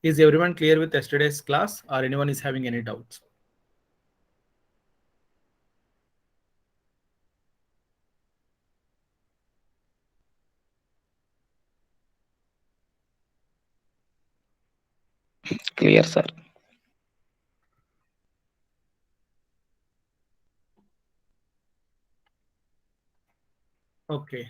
Is everyone clear with yesterday's class or anyone is having any doubts? Clear, sir. Okay.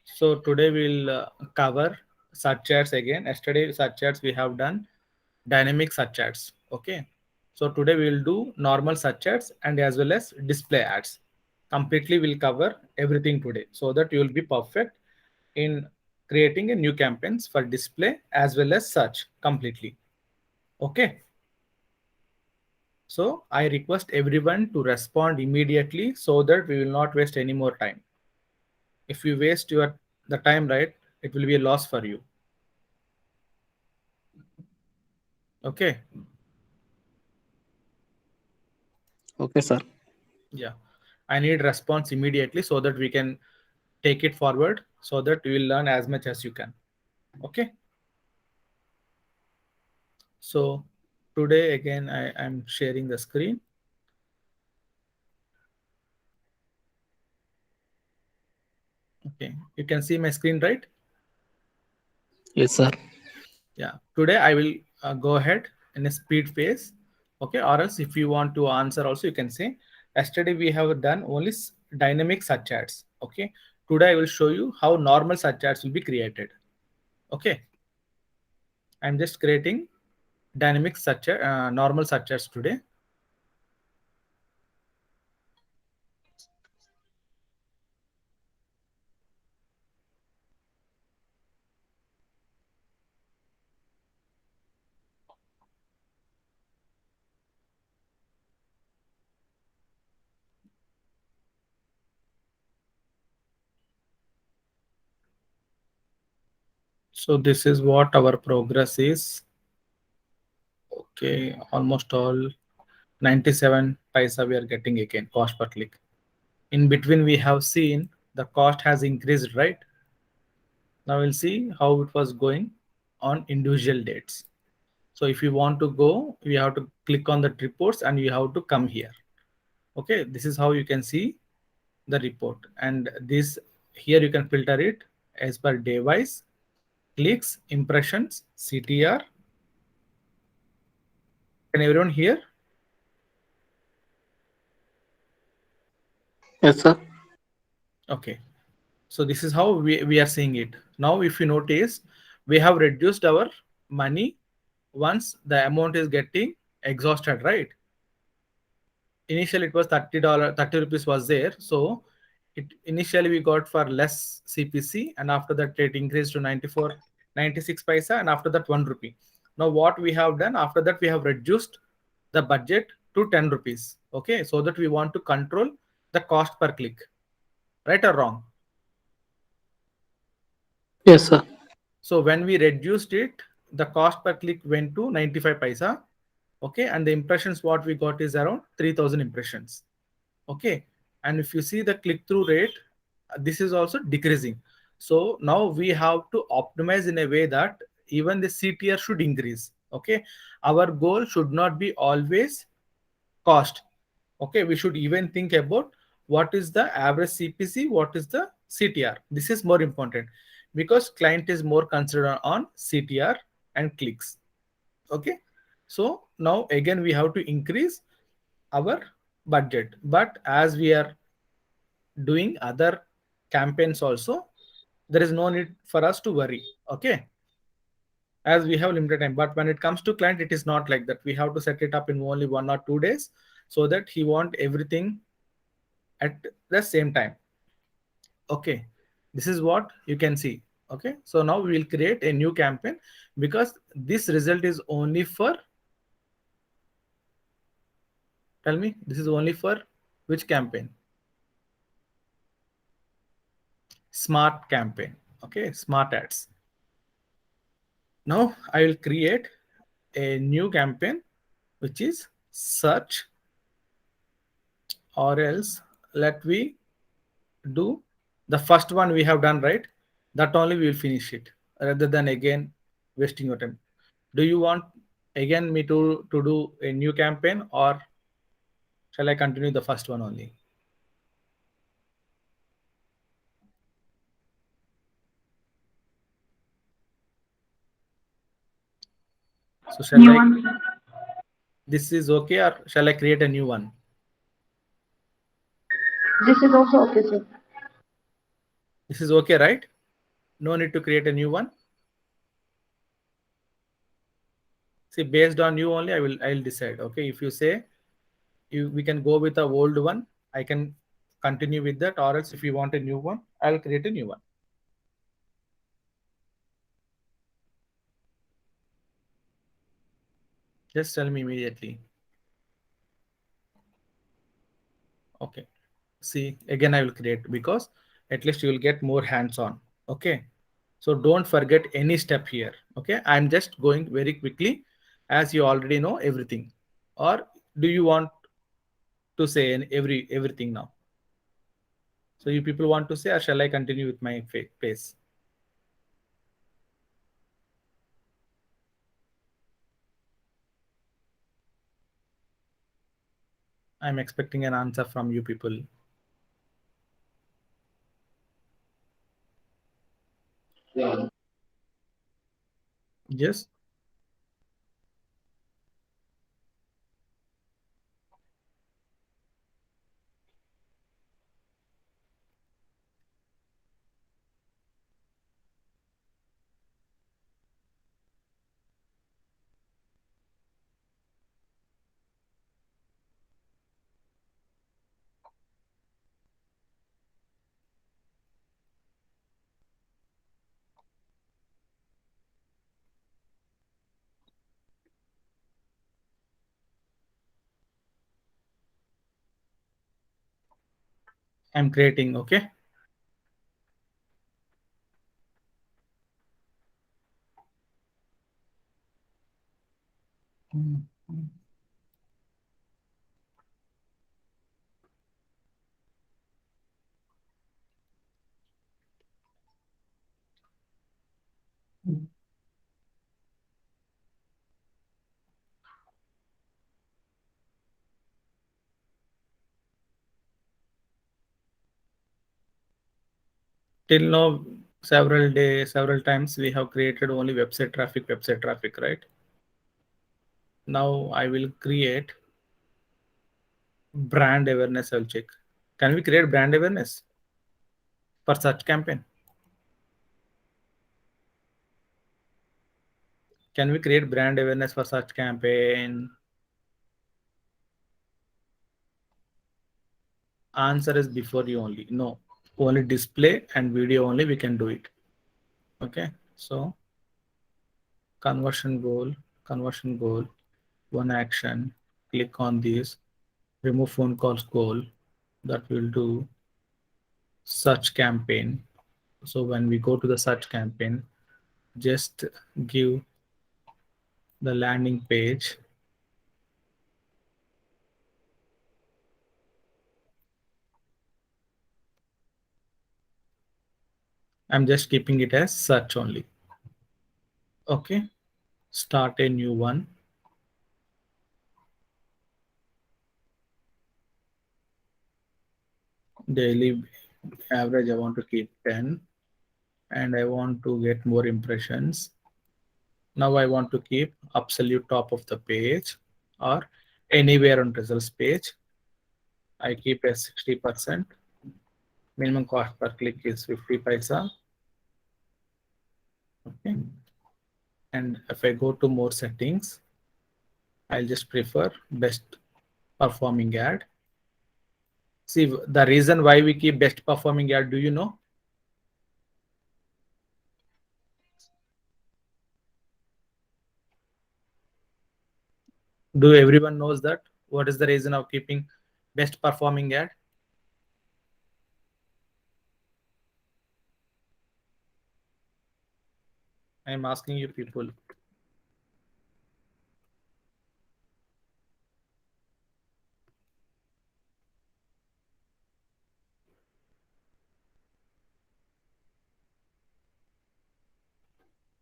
So today we'll cover subchats again. Yesterday subchats we have done dynamic subchats. Okay. So today we will do normal subchats and as well as display ads. Completely we'll cover everything today so that you will be perfect in creating a new campaigns for display as well as search completely. Okay. So I request everyone to respond immediately so that we will not waste any more time. If you waste your the time, right, it will be a loss for you. Okay. Okay, sir. Yeah. I need response immediately so that we can take it forward so that you will learn as much as you can. Okay. So today again I am sharing the screen. Okay. You can see my screen, right? Yes, sir. Yeah. Today I will go ahead in a speed phase. Okay. Or else if you want to answer also you can say. Yesterday we have done only dynamic search ads. Okay. Today I will show you how normal search ads will be created. Okay. I'm just creating dynamic search normal search ads today. So this is what our progress is. Okay, almost all 97 paisa we are getting again cost per click. In between we have seen the cost has increased, right? Now we'll see how it was going on individual dates. So if you want to go, you have to click on the reports and you have to come here. Okay, this is how you can see the report. And this here you can filter it as per day wise, clicks, impressions, CTR. Can everyone hear? Yes, sir. Okay. So this is how we are seeing it. Now, if you notice, we have reduced our money once the amount is getting exhausted, right? Initially it was $30, 30 rupees was there. So it initially we got for less CPC and after that it increased to 94, 96 paisa and after that 1 rupee. Now what we have done after that we have reduced the budget to 10 rupees. Okay. So that we want to control the cost per click, right or wrong? Yes, sir. So when we reduced it, the cost per click went to 95 paisa. Okay. And the impressions what we got is around 3000 impressions. Okay. And if you see the click through rate, this is also decreasing. So now we have to optimize in a way that even the CTR should increase. Okay. Our goal should not be always cost. Okay. We should even think about what is the average CPC, what is the CTR. This is more important because client is more concerned on CTR and clicks. Okay. So now again we have to increase our budget, but as we are doing other campaigns also, there is no need for us to worry. Okay. As we have limited time, but when it comes to client it is not like that. We have to set it up in only 1 or 2 days so that he want everything at the same time. Okay. This is what you can see. Okay. So now we will create a new campaign because this result is only for, tell me, this is only for which campaign? Smart campaign. Okay. Smart ads. Now I will create a new campaign which is search, or else let we do the first one we have done, right? That only we will finish it rather than again wasting your time. Do you want again me to do a new campaign, or shall I continue the first one only? So shall New I, one, sir. this is okay, or shall I create a new one? This is also okay, sir. This is okay, right? No need to create a new one. See, based on you only, I'll decide. Okay, if you say we can go with the old one, I can continue with that, or else if you want a new one, I'll create a new one. Just tell me immediately. Okay. See, again I will create, because at least you will get more hands-on. Okay. So don't forget any step here. Okay. I'm just going very quickly as you already know everything. Or do you want to say everything now? So you people want to say, or shall I continue with my pace? I'm expecting an answer from you people. Yes. I'm creating. Okay. Till now, several times we have created only website traffic, right? Now I will create brand awareness. I'll check. Can we create brand awareness for such campaign? Can we create brand awareness for such campaign? Answer is before you only. No, only display and video only we can do it. Okay. So conversion goal, one action, click on this, remove phone calls goal, that will do search campaign. So when we go to the search campaign, just give the landing page. I'm just keeping it as search only. Okay. Start a new one. Daily average, I want to keep 10, and I want to get more impressions. Now I want to keep absolute top of the page or anywhere on results page. I keep as 60%. Minimum cost per click is 50 paisa. Okay. And if I go to more settings, I'll just prefer best performing ad. See, the reason why we keep best performing ad, do you know? Do everyone knows that? What is the reason of keeping best performing ad? I'm asking you people.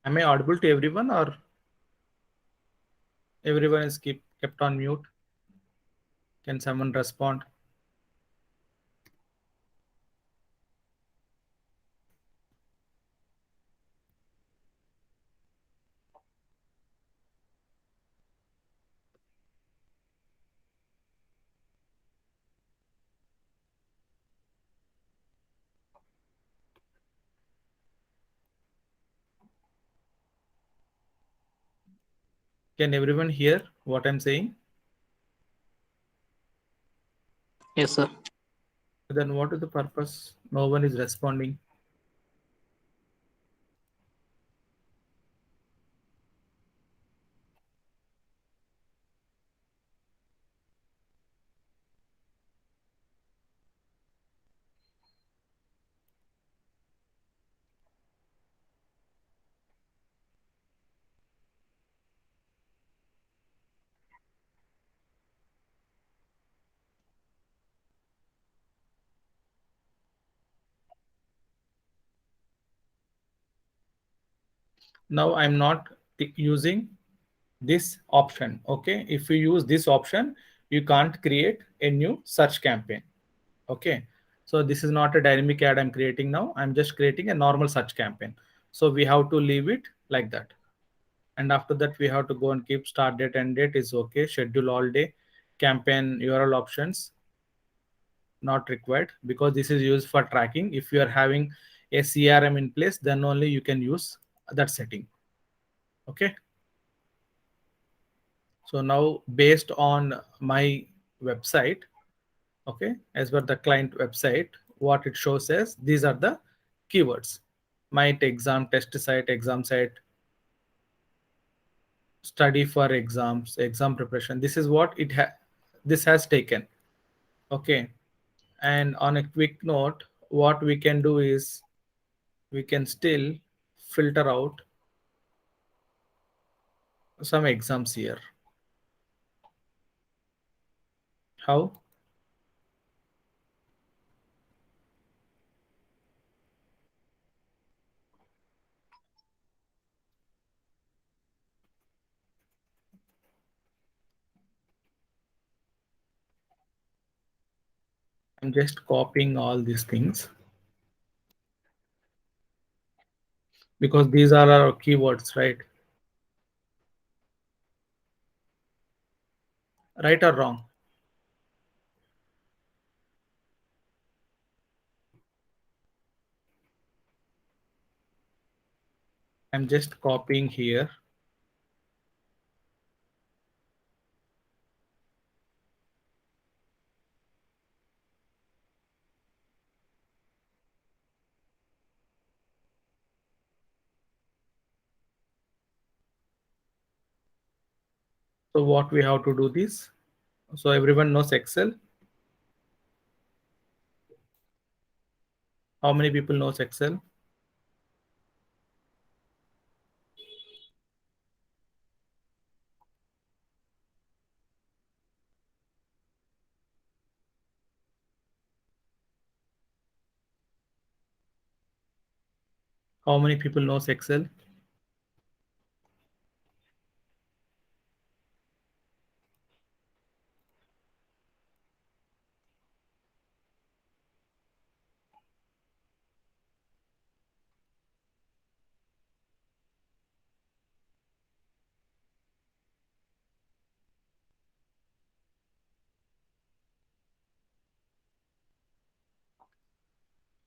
Am I audible to everyone, or Everyone is kept on mute. Can someone respond? Can everyone hear what I'm saying? Yes, sir. Then what is the purpose? No one is responding. Now I'm not using this option. Okay, if you use this option, you can't create a new search campaign. Okay, so this is not a dynamic ad I'm creating now. I'm just creating a normal search campaign. So we have to leave it like that. And after that, we have to go and keep start date, end date is okay. Schedule all day, campaign URL options not required, because this is used for tracking. If you are having a CRM in place, then only you can use that setting. Okay. So now based on my website, okay, as per the client website, what it shows is these are the keywords: might, exam, test site, exam site, study for exams, exam preparation. This is what this has taken. Okay. And on a quick note, what we can do is we can still filter out some exams here. How? I'm just copying all these things because these are our keywords, right? Right or wrong? I'm just copying here. So what we have to do this. So everyone knows Excel. How many people knows Excel? How many people knows Excel?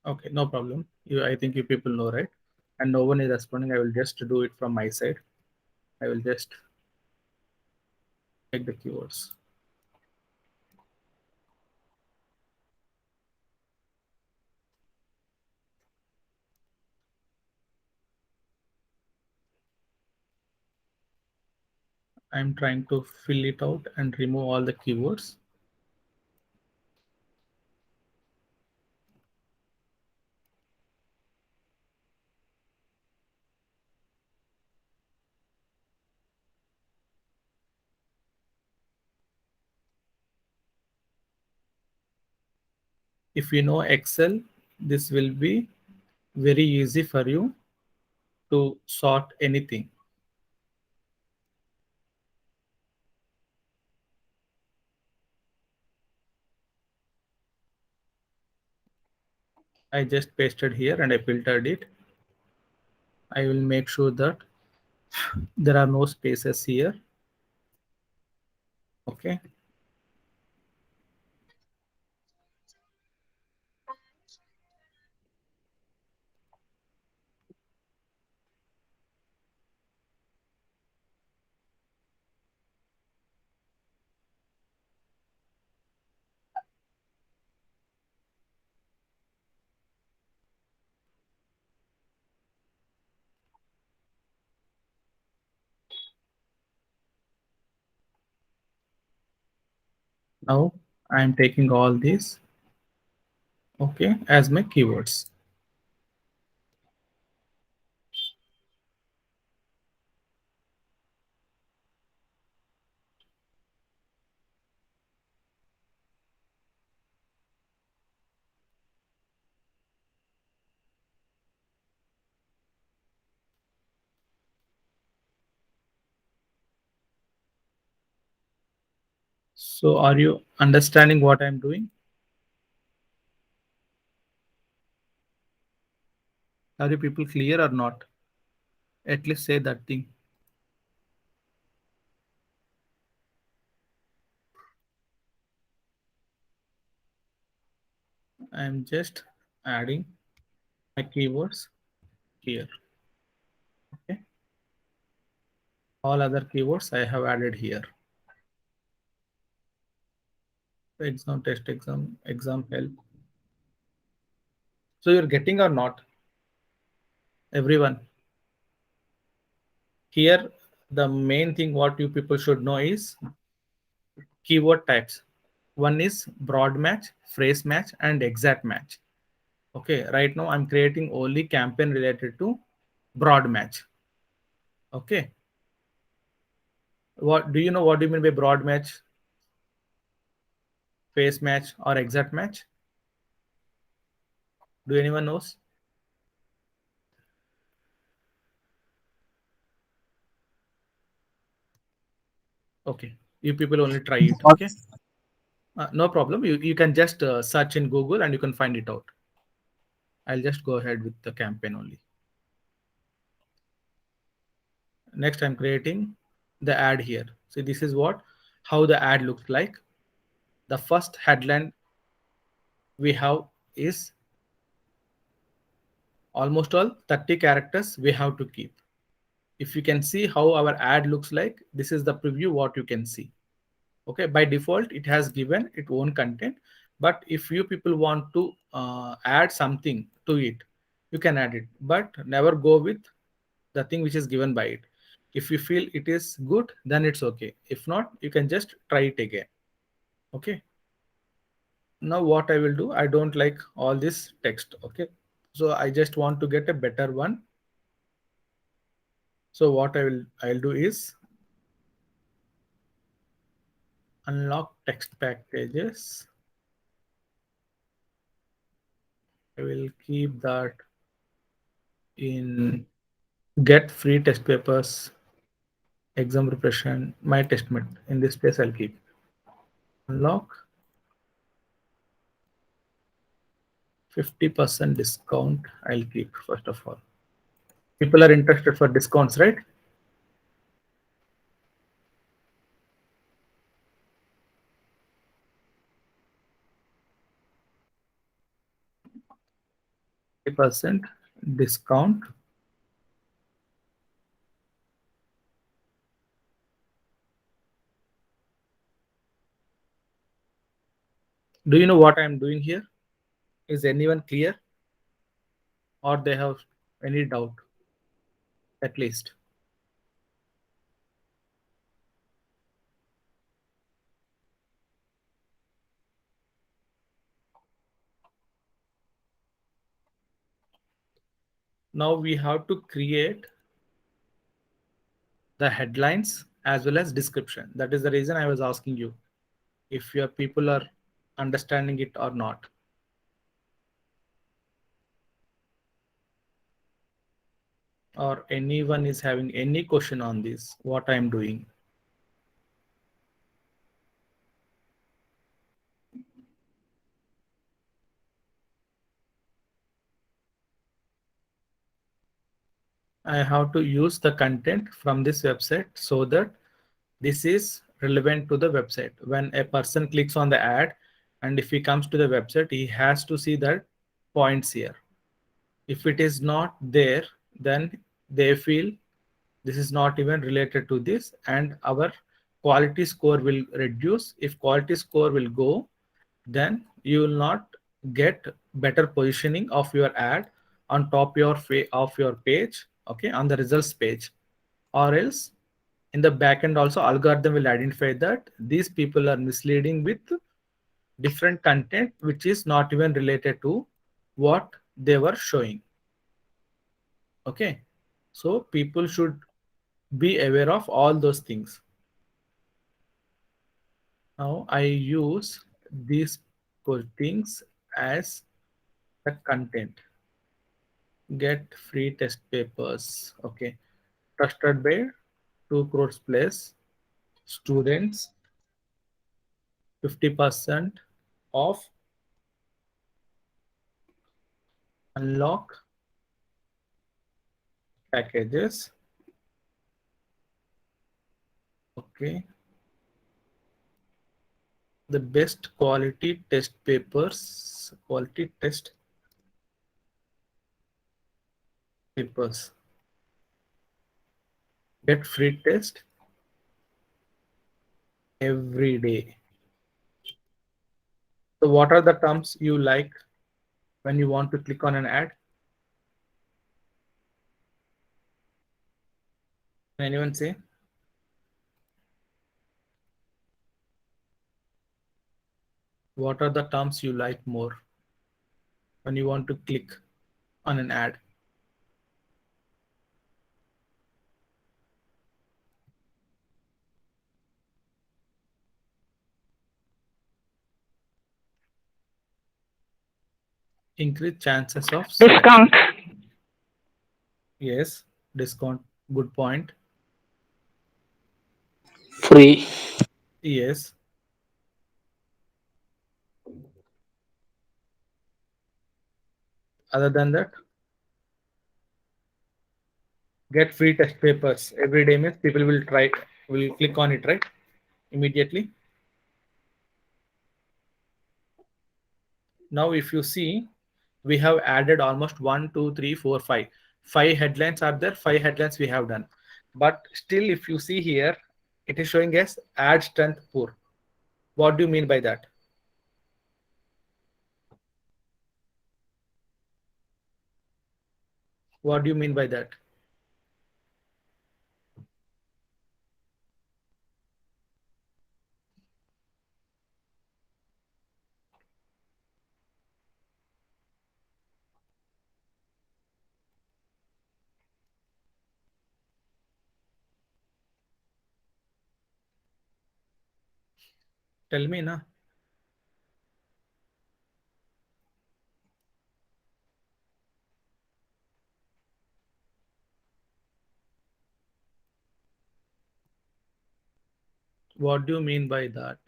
Okay, no problem. I think you people know, right? And no one is responding. I will just do it from my side. I will just take the keywords. I'm trying to fill it out and remove all the keywords. If you know Excel, this will be very easy for you to sort anything. I just pasted here and I filtered it. I will make sure that there are no spaces here. Okay. Now I am taking all these, okay, as my keywords. So are you understanding what I'm doing? Are you people clear or not? At least say that thing. I'm just adding my keywords here. Okay. All other keywords I have added here. Exam, test exam, exam help. So you're getting or not? Everyone. Here, the main thing what you people should know is keyword types. One is broad match, phrase match, and exact match. Okay, right now I'm creating only campaign related to broad match. Okay. What do you know? What do you mean by broad match, phrase match, or exact match? Do anyone knows? Okay, you people only try it. Okay, no problem. You can just search in Google and you can find it out. I'll just go ahead with the campaign only. Next, I'm creating the ad here. So this is how the ad looks like. The first headline we have is almost all 30 characters we have to keep. If you can see how our ad looks like, this is the preview what you can see. Okay, by default it has given its own content, but if you people want to add something to it, you can add it, but never go with the thing which is given by it. If you feel it is good, then it's okay. If not, you can just try it again. Okay, now what I will do, I don't like all this text. Okay, so I just want to get a better one. So what I'll do is unlock text packages. I will keep that in get free test papers, exam preparation, my testament. In this place, I'll keep unlock 50% discount. I'll keep first of all. People are interested for discounts, right? %, discount. Do you know what I'm doing here? Is anyone clear, or they have any doubt? At least. Now we have to create the headlines as well as description. That is the reason I was asking you if your people are understanding it or not. Or anyone is having any question on this, what I'm doing. I have to use the content from this website so that this is relevant to the website. When a person clicks on the ad and if he comes to the website, he has to see that points here. If it is not there, then they feel this is not even related to this and our quality score will reduce. If quality score will go, then you will not get better positioning of your ad on top of your page, okay, on the results page. Or else in the backend also algorithm will identify that these people are misleading with different content which is not even related to what they were showing. Okay, so people should be aware of all those things. Now I use these things as the content. Get free test papers. Okay, trusted by 2 crores plus students, 50% off, unlock packages. Okay, the best quality test papers, quality test papers. Get free test every day. So what are the terms you like when you want to click on an ad? Can anyone say? What are the terms you like more when you want to click on an ad? Increase chances of Discount. selection. Yes, discount. Good point. Free. Yes. Other than that, get free test papers every day means people will click on it, right? Immediately. Now, if you see, we have added almost 1, 2, 3, 4, 5. 5 headlines are there, 5 headlines we have done. But still, if you see here, it is showing as ad strength poor. What do you mean by that? What do you mean by that? Tell me, na. What do you mean by that?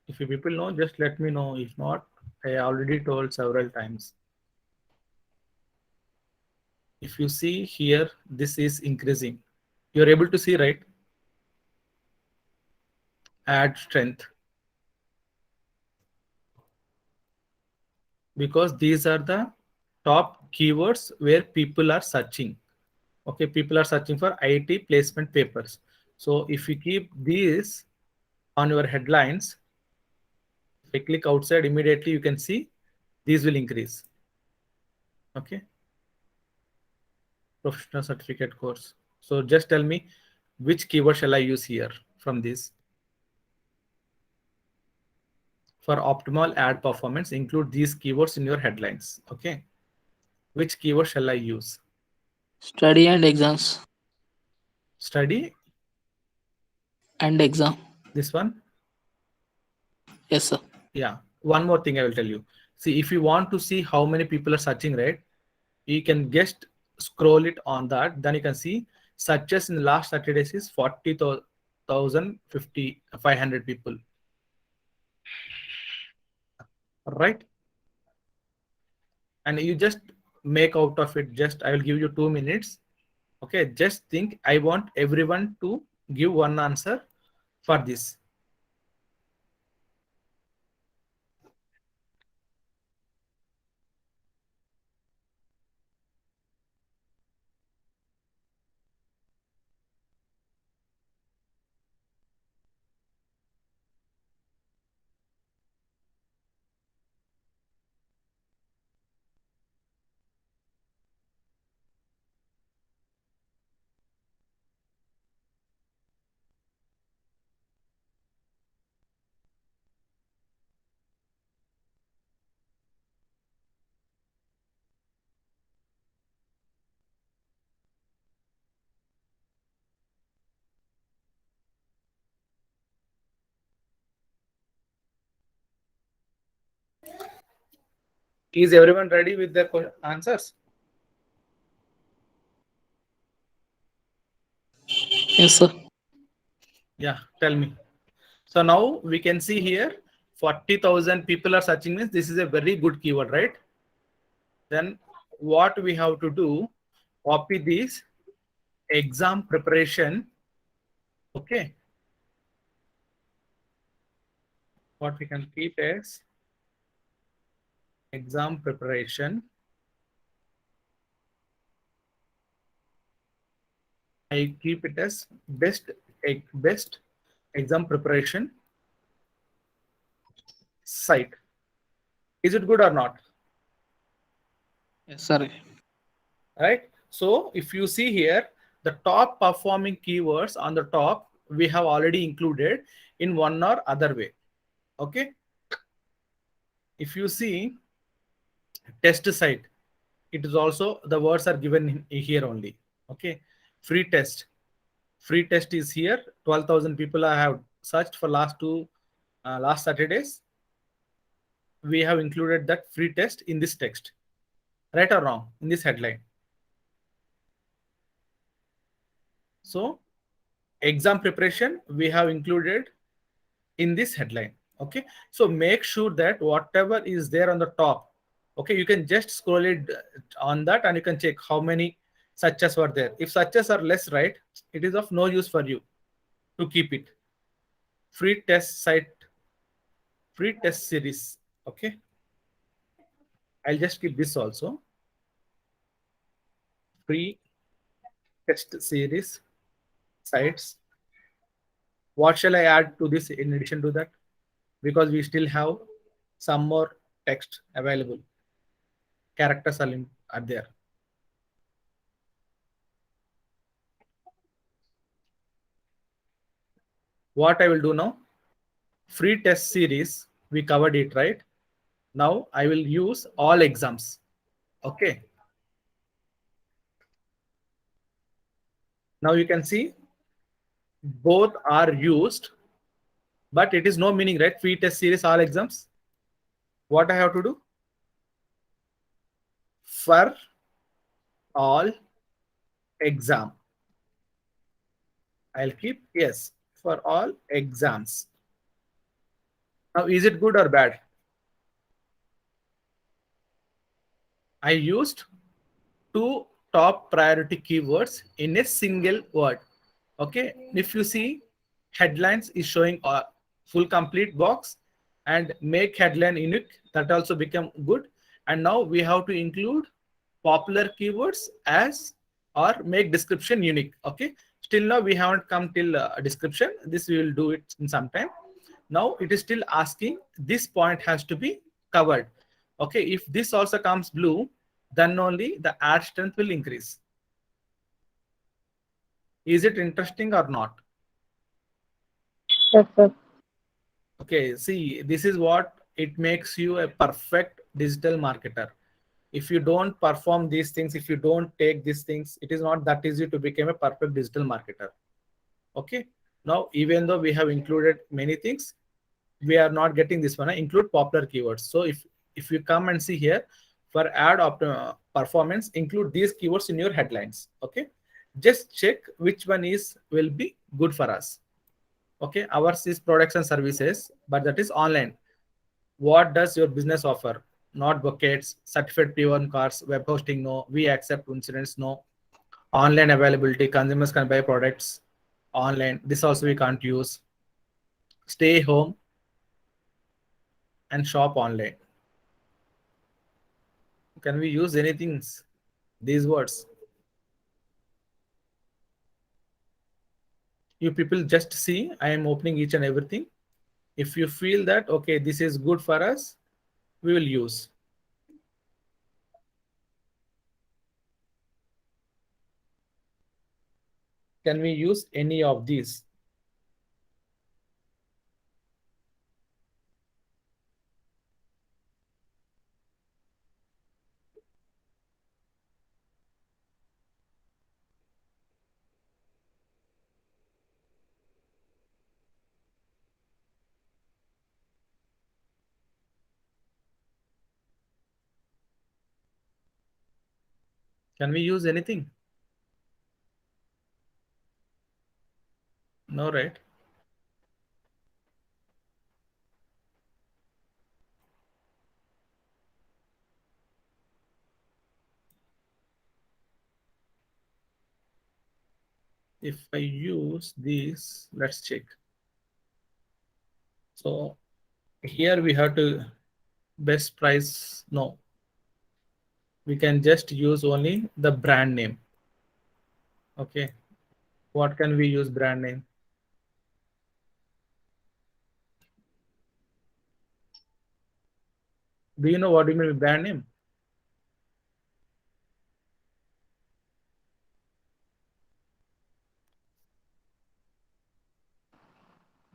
If you people know, just let me know. If not, I already told several times. If you see here, this is increasing. You're able to see, right? Ad strength. Because these are the top keywords where people are searching. Okay, people are searching for IT placement papers. So if you keep these on your headlines, if I click outside immediately, you can see these will increase. Okay, professional certificate course. So just tell me which keyword shall I use here from this. For optimal ad performance, include these keywords in your headlines. Okay, which keyword shall I use? Study and exams. Study, And exam. this one. Yes, sir. Yeah, one more thing I will tell you. See, if you want to see how many people are searching, right, you can just scroll it on that. Then you can see searches in the last 30 days is 40,000 500 people. Right? And you just make out of it, just I will give you 2 minutes. Okay, just think. I want everyone to give one answer for this. Is everyone ready with their answers? Yes, sir. Yeah, tell me. So now we can see here 40,000 people are searching means this is a very good keyword, right? Then what we have to do, copy this exam preparation. Okay. What we can keep as exam preparation. I keep it as best exam preparation site. Is it good or not? Yes, sir. Right? So if you see here, the top performing keywords on the top, we have already included in one or other way. Okay. If you see test site, it is also the words are given here only. Okay. Free test is here. 12,000 people I have searched for last Saturdays. We have included that free test in this text, right or wrong, in this headline. So exam preparation we have included in this headline. Okay, so make sure that whatever is there on the top, okay, you can just scroll it on that and you can check how many searches were there. If searches are less, right, it is of no use for you to keep it. Free test site, free test series. Okay, I'll just keep this also. Free test series sites. What shall I add to this in addition to that? Because we still have some more text available. Characters are there. What I will do now? Free test series, we covered it, right? Now I will use all exams. Okay. Now you can see both are used, but it is no meaning, right? Free test series, all exams. What I have to do? For all exam. I'll keep yes for all exams. Now, is it good or bad? I used two top priority keywords in a single word. Okay, if you see headlines is showing a full complete box and make headline unique, that also become good. And now we have to include popular keywords as or make description unique. Okay, still now we haven't come till description. This we will do it in some time. Now it is still asking this point has to be covered. Okay, if this also comes blue, then only the ad strength will increase. Is it interesting or not? Yes, sir. Okay, see, this is what it makes you a perfect digital marketer. If you don't perform these things, if you don't take these things, it is not that easy to become a perfect digital marketer. Okay, now even though we have included many things, we are not getting this one. Include popular keywords. So if you come and see here for ad performance, include these keywords in your headlines. Okay, just check which one is will be good for us. Okay, ours is products and services, but that is online. What does your business offer? Not buckets, certified P1 cars, web hosting, no. We accept insurance, no. Online availability, consumers can buy products online. This also we can't use. Stay home and shop online. Can we use anything? These words. You people just see, I am opening each and everything. If you feel that, okay, this is good for us, we will use. Can we use any of these? Can we use anything? No, right? If I use this, let's check. So here we have to best price. No, we can just use only the brand name. Okay, what can we use brand name? Do you know what do you mean with brand name?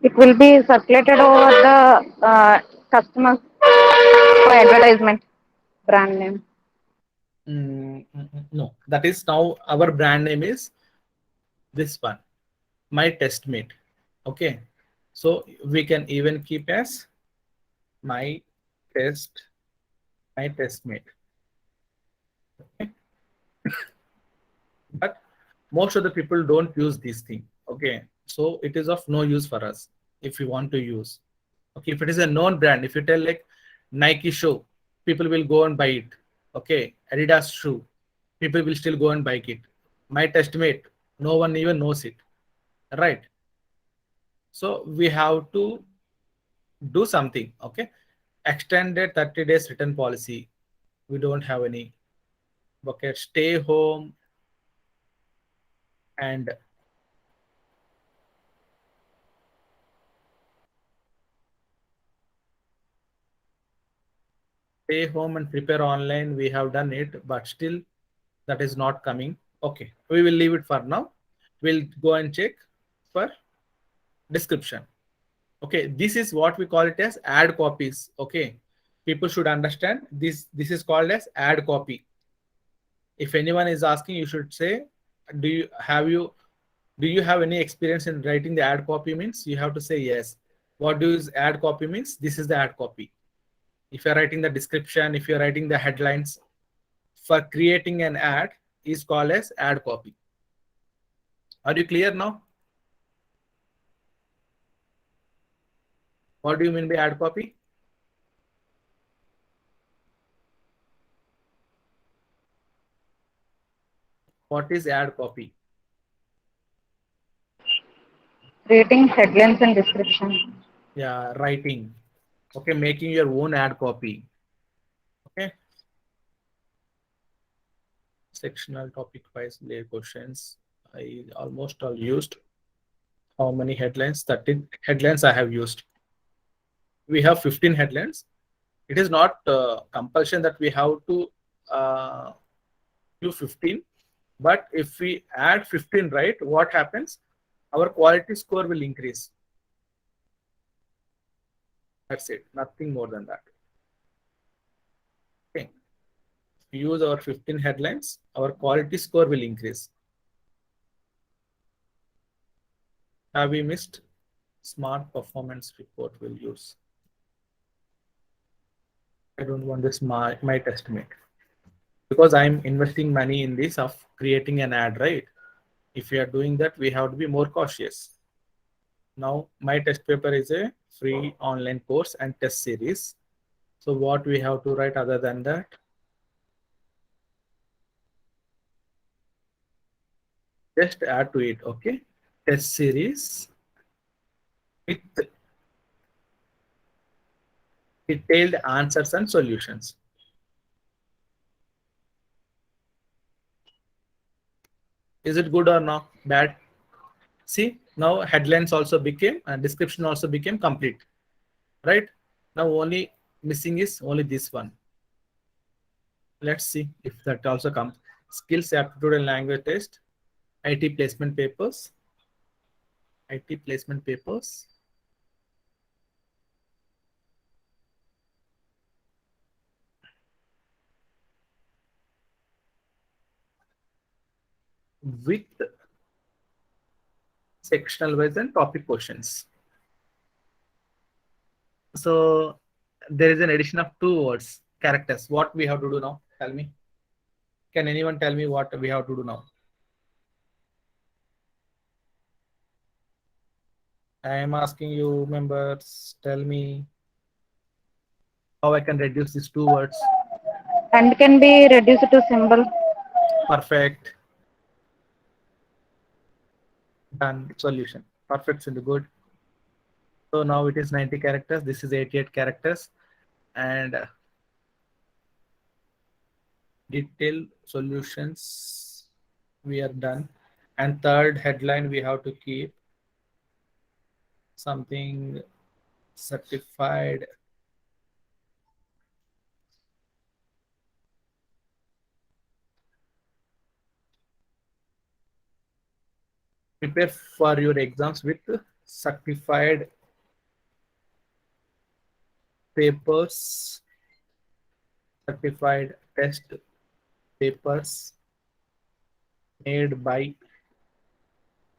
It will be circulated over the customers for advertisement brand name. No, that is now our brand name is this one, my testmate. Okay, so we can even keep as my testmate. Okay. But most of the people don't use this thing. Okay, so it is of no use for us if we want to use. Okay, if it is a known brand, if you tell like Nike shoe, people will go and buy it. Okay, Adidas shoe, people will still go and buy it. My testmate, no one even knows it, right? So we have to do something. Okay, extended 30 days return policy, we don't have any. Okay, stay home and stay home and prepare online, we have done it, but still that is not coming. Okay, we will leave it for now. We'll go and check for description. Okay, this is what we call it as ad copies. Okay, people should understand this is called as ad copy. If anyone is asking, you should say, do you have any experience in writing the ad copy? Means you have to say yes. What does ad copy means? This is the ad copy. If you're writing the description, if you're writing the headlines for creating an ad, is called as ad copy. Are you clear now? What do you mean by ad copy? What is ad copy? Creating headlines and description. Yeah, writing. Okay, making your own ad copy. Okay. Sectional topic wise layer questions. I almost all used. How many headlines? 13 headlines I have used. We have 15 headlines. It is not compulsion that we have to do 15. But if we add 15, right, what happens? Our quality score will increase. That's it. Nothing more than that. Okay. If we use our 15 headlines, our quality score will increase. Have we missed? Smart performance report will use. I don't want this my testmate. Because I'm investing money in this of creating an ad, right? If we are doing that, we have to be more cautious. Now, my test paper is a free online course and test series. So what we have to write other than that? Just add to it. Okay, test series with detailed answers and solutions. Is it good or not? Bad? See, now headlines also became and description also became complete, right? Now only missing is only this one. Let's see if that also comes. Skills, aptitude, and language test. IT placement papers. IT placement papers. With sectional wise and topic questions. So there is an addition of two words, characters. What we have to do now? Tell me. Can anyone tell me what we have to do now? I am asking you, members, tell me how I can reduce these two words. And can be reduced to symbol. Perfect. Done. Solution. Perfect in the good. So now it is 90 characters. This is 88 characters. And detailed solutions we are done. And third headline we have to keep something certified. Prepare for your exams with certified papers, certified test papers made by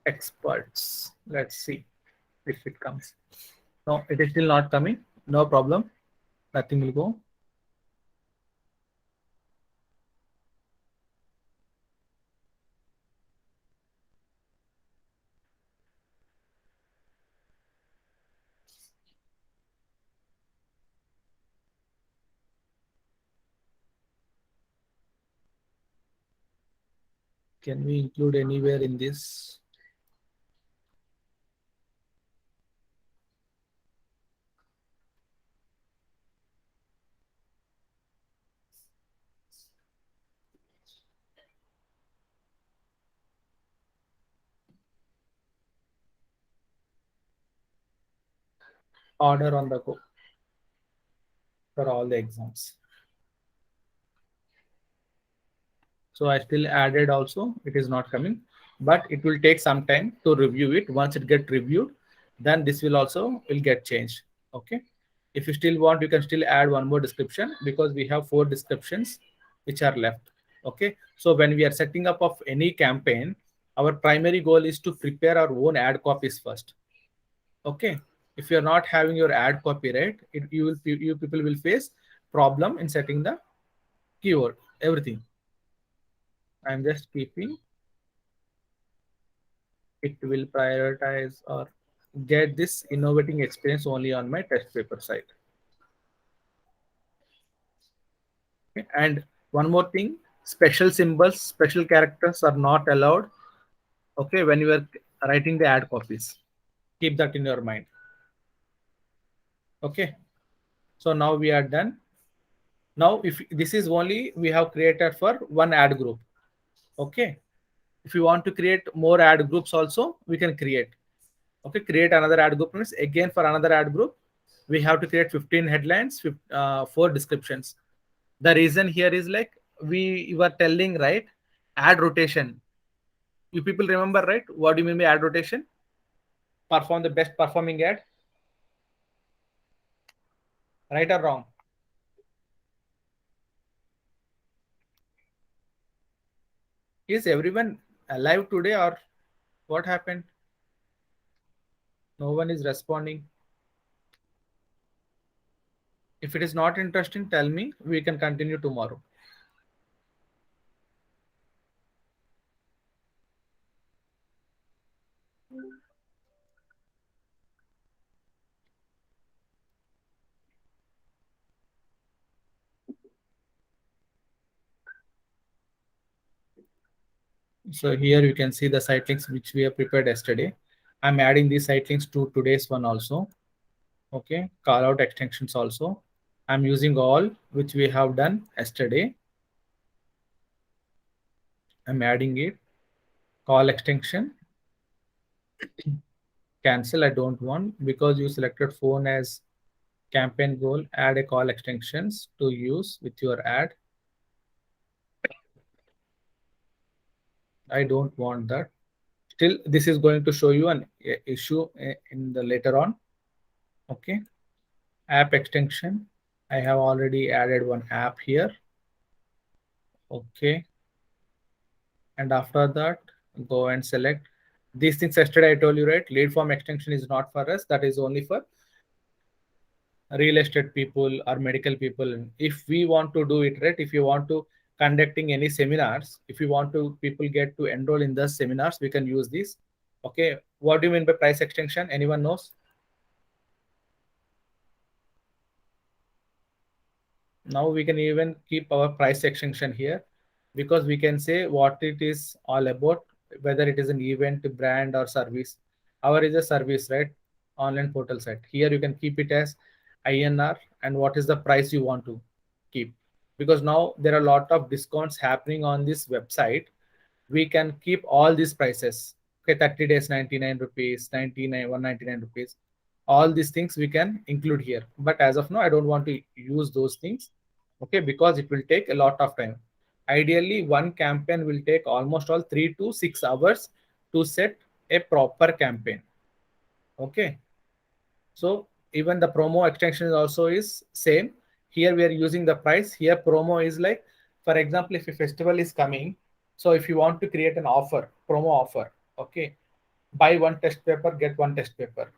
experts. Let's see if it comes. No, it is still not coming. No problem. Nothing will go. Can we include anywhere in this? Order on the go for all the exams. So I still added also, it is not coming, but it will take some time to review it. Once it get reviewed, then this will also will get changed. Okay. If you still want, you can still add one more description because we have 4 descriptions which are left. Okay. So when we are setting up of any campaign, our primary goal is to prepare our own ad copies first. Okay. If you're not having your ad copy right, you people will face problem in setting the keyword, everything. I'm just keeping it will prioritize or get this innovating experience only on my test paper site. Okay. And one more thing, special symbols, special characters are not allowed. Okay, when you are writing the ad copies, keep that in your mind. Okay, so now we are done. Now, if this is only we have created for one ad group. Okay, if you want to create more ad groups also, we can create. Okay, create another ad group means again for another ad group we have to create 15 headlines, 4 descriptions. The reason here is like we were telling right, ad rotation. You people remember right, what do you mean by ad rotation? Perform the best performing ad, right or wrong? Is everyone alive today or what happened? No one is responding. If it is not interesting, tell me, we can continue tomorrow. So here you can see the site links which we have prepared yesterday. I'm adding these site links to today's one also. Okay, call out extensions also. I'm using all which we have done yesterday. I'm adding it. Call extension. Cancel. I don't want because you selected phone as campaign goal. Add a call extensions to use with your ad. I don't want that. Still, this is going to show you an issue in the later on. Okay. App extension. I have already added one app here. Okay. And after that, go and select these things. Yesterday I told you, right? Lead form extension is not for us. That is only for real estate people or medical people. If we want to do it, right? If you want to conducting any seminars, if you want to people get to enroll in the seminars, we can use this. Okay. What do you mean by price extension? Anyone knows? Now we can even keep our price extension here because we can say what it is all about, whether it is an event, brand, or service. Our is a service, right? Online portal site. Here you can keep it as INR and what is the price you want to keep. Because now there are a lot of discounts happening on this website. We can keep all these prices. Okay, 30 days 99 rupees, 99, 199 rupees. All these things we can include here. But as of now, I don't want to use those things. Okay, because it will take a lot of time. Ideally, one campaign will take almost all 3 to 6 hours to set a proper campaign. Okay. So even the promo extension also is same. Here we are using the price. Here promo is like, for example, if a festival is coming, so if you want to create an offer, promo offer, okay, buy one test paper, get one test paper.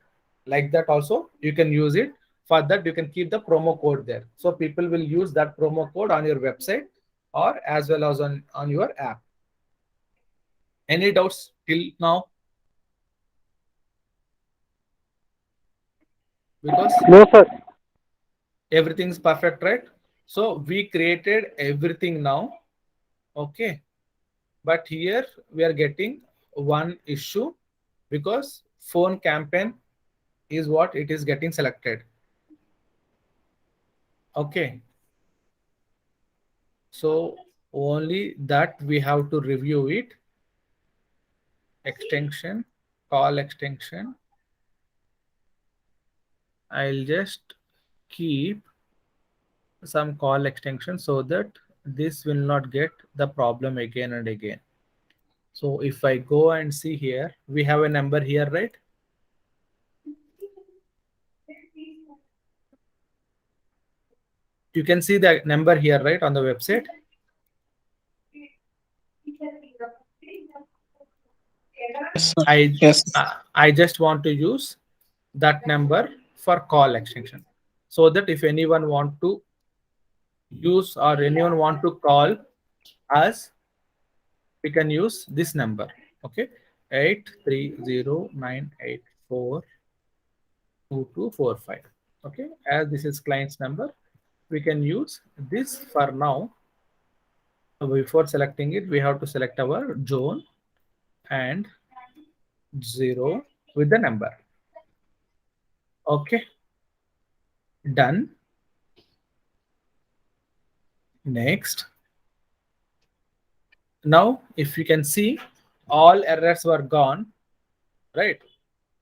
Like that also you can use it. For that you can keep the promo code there. So people will use that promo code on your website or as well as on your app. Any doubts till now? Because No, sir. everything's perfect, right? So we created everything now. Okay. But here we are getting one issue because phone campaign is what it is getting selected. Okay. So only that we have to review it. Extension, call extension. I'll just keep some call extension so that this will not get the problem again and again. So if I go and see here, we have a number here, right? You can see the number here, right, on the website. Yes, sir. I Yes. I just want to use that number for call extension so that if anyone want to use or anyone want to call us, we can use this number. Okay, 8309842245. Okay, as this is client's number, we can use this for now. Before selecting it, we have to select our zone and 0 with the number. Okay, done. Next. Now, if you can see, all errors were gone, right?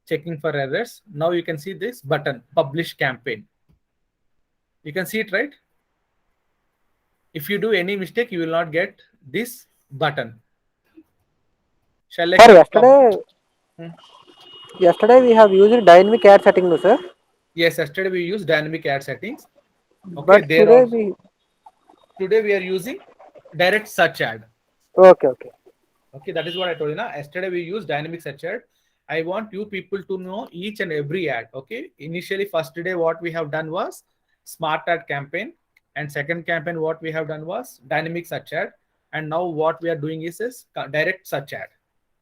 Checking for errors. Now you can see this button, publish campaign. You can see it, right? If you do any mistake, you will not get this button. Shall I Sir, Hmm. yesterday we have used dynamic ad setting, no, sir. Yes, yesterday we used dynamic ad settings. Okay, But there today also. Today we are using direct search ad. okay. Okay, that is what I told you now. Yesterday we used dynamic search ad. I want you people to know each and every ad. Okay, initially first day what we have done was smart ad campaign, and second campaign what we have done was dynamic search ad, and now what we are doing is direct search ad.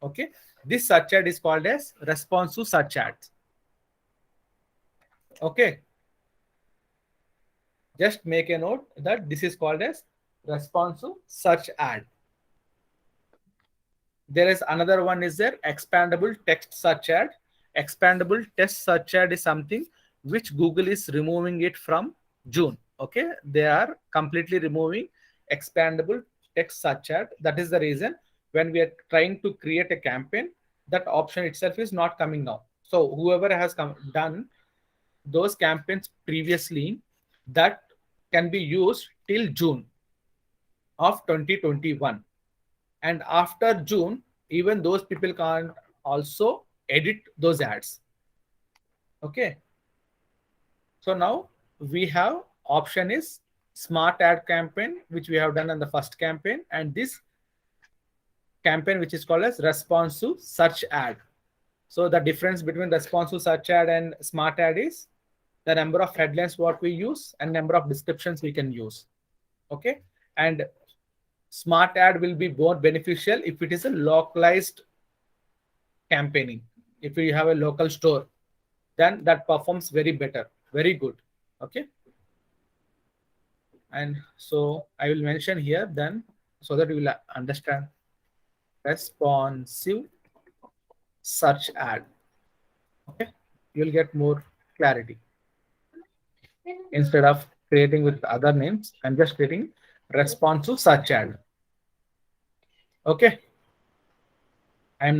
Okay, this search ad is called as responsive search ads. Okay, just make a note that this is called as responsive search ad. there is another one is there, expandable text search ad. Expandable text search ad is something which Google is removing it from June. Okay, they are completely removing expandable text search ad. That is the reason when we are trying to create a campaign, that option itself is not coming now. So whoever has done those campaigns previously, that can be used till June of 2021. And after June, even those people can also edit those ads. Okay. So now we have option is smart ad campaign, which we have done on the first campaign, and this campaign which is called as responsive search ad. So the difference between responsive search ad and smart ad is the number of headlines what we use and number of descriptions we can use. Okay. And smart ad will be more beneficial if it is a localized campaigning. If you have a local store, then that performs very better, very good. Okay. And so I will mention here then, so that you will understand responsive search ad. Okay, you'll get more clarity. Instead of creating with other names, I'm just creating responsive search ad. Okay. I'm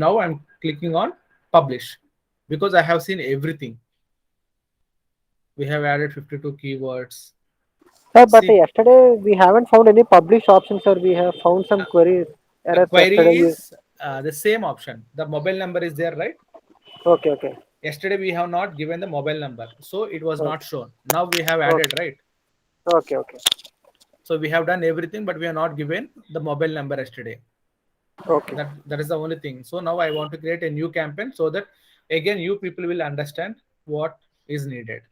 clicking on publish because I have seen everything. We have added 52 keywords. Sir, but See, yesterday we haven't found any publish option, sir. We have found some queries the errors query yesterday. is the same option. The mobile number is there, right? Okay, okay. Yesterday we have not given the mobile number, so it was not Okay, shown. Now we have added, right? okay, okay. So we have done everything, but we have not given the mobile number yesterday. Okay. That is the only thing. So now I want to create a new campaign so that again you people will understand what is needed.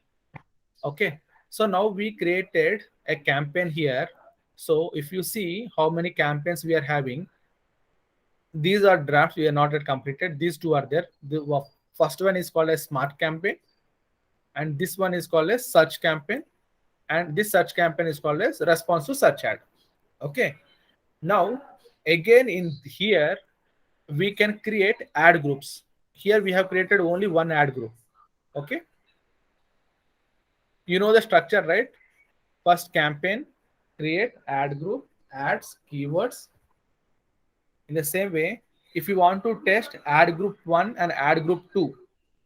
Okay. So now we created a campaign here. So if you see how many campaigns we are having, these are drafts, we are not yet completed. These two are there. The first one is called a smart campaign, and this one is called a search campaign, and this search campaign is called as response to search ad. Okay. Now again in here we can create ad groups. Here we have created only one ad group. Okay. You know the structure, right? First campaign, create ad group, ads, keywords. In the same way, if you want to test ad group 1 and ad group 2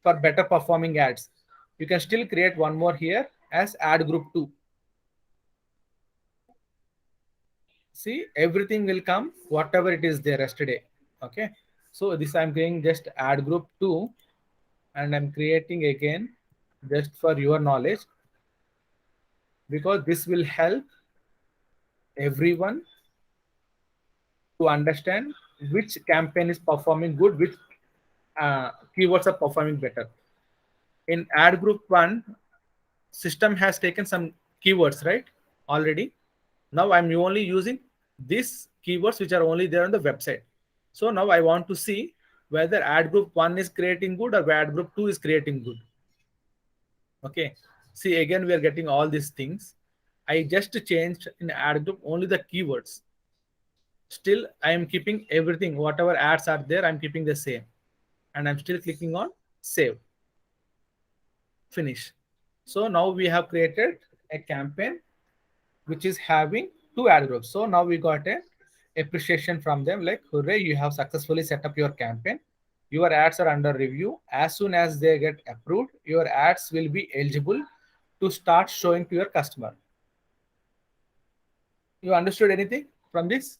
for better performing ads, you can still create one more here as ad group 2. See, everything will come whatever it is there yesterday. Okay. So this I'm creating just ad group 2, and I'm creating again just for your knowledge, because this will help everyone to understand which campaign is performing good, which keywords are performing better. In ad group 1, system has taken some keywords, right? Already. Now I'm only using these keywords which are only there on the website. So now I want to see whether ad group 1 is creating good or ad group 2 is creating good. Okay. See, again, we are getting all these things. I just changed in ad group only the keywords. Still, I am keeping everything. Whatever ads are there, I'm keeping the same. And I'm still clicking on save. Finish. So now we have created a campaign which is having two ad groups. So now we got a appreciation from them, like, hooray, you have successfully set up your campaign. Your ads are under review. As soon as they get approved, your ads will be eligible to start showing to your customer. You understood anything from this?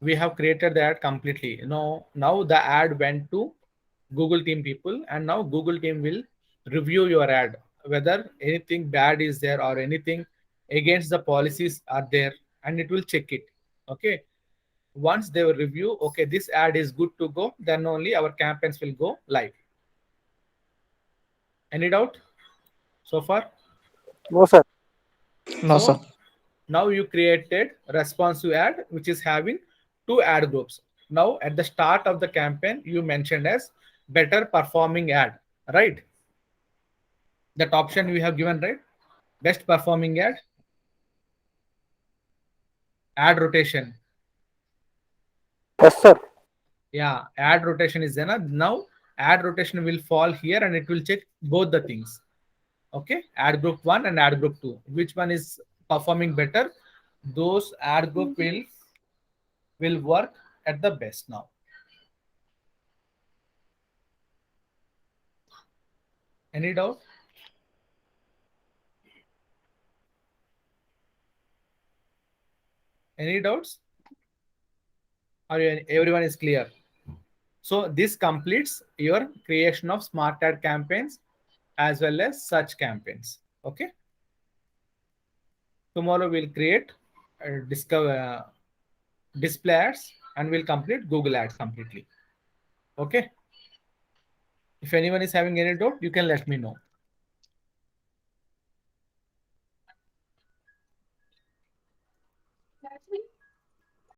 We have created the ad completely. Now the ad went to Google team people, and now Google team will review your ad, whether anything bad is there or anything against the policies are there, and it will check it. Okay. Once they will review, okay, this ad is good to go, then only our campaigns will go live. Any doubt so far? No, sir. No, So sir. now you created responsive ad, which is having two ad groups. Now at the start of the campaign, you mentioned as better performing ad, right? That option we have given, right? Best performing ad. Ad rotation. Yes, sir. Yeah, ad rotation is there. Now ad rotation will fall here and it will check both the things. Okay, ad group 1 and ad group 2. Which one is performing better? Those ad group will work at the best now. Any doubt? Any doubts? Or everyone is clear? So this completes your creation of smart ad campaigns as well as search campaigns. Okay. Tomorrow we'll create display ads and we'll complete Google ads completely. Okay. If anyone is having any doubt, you can let me know.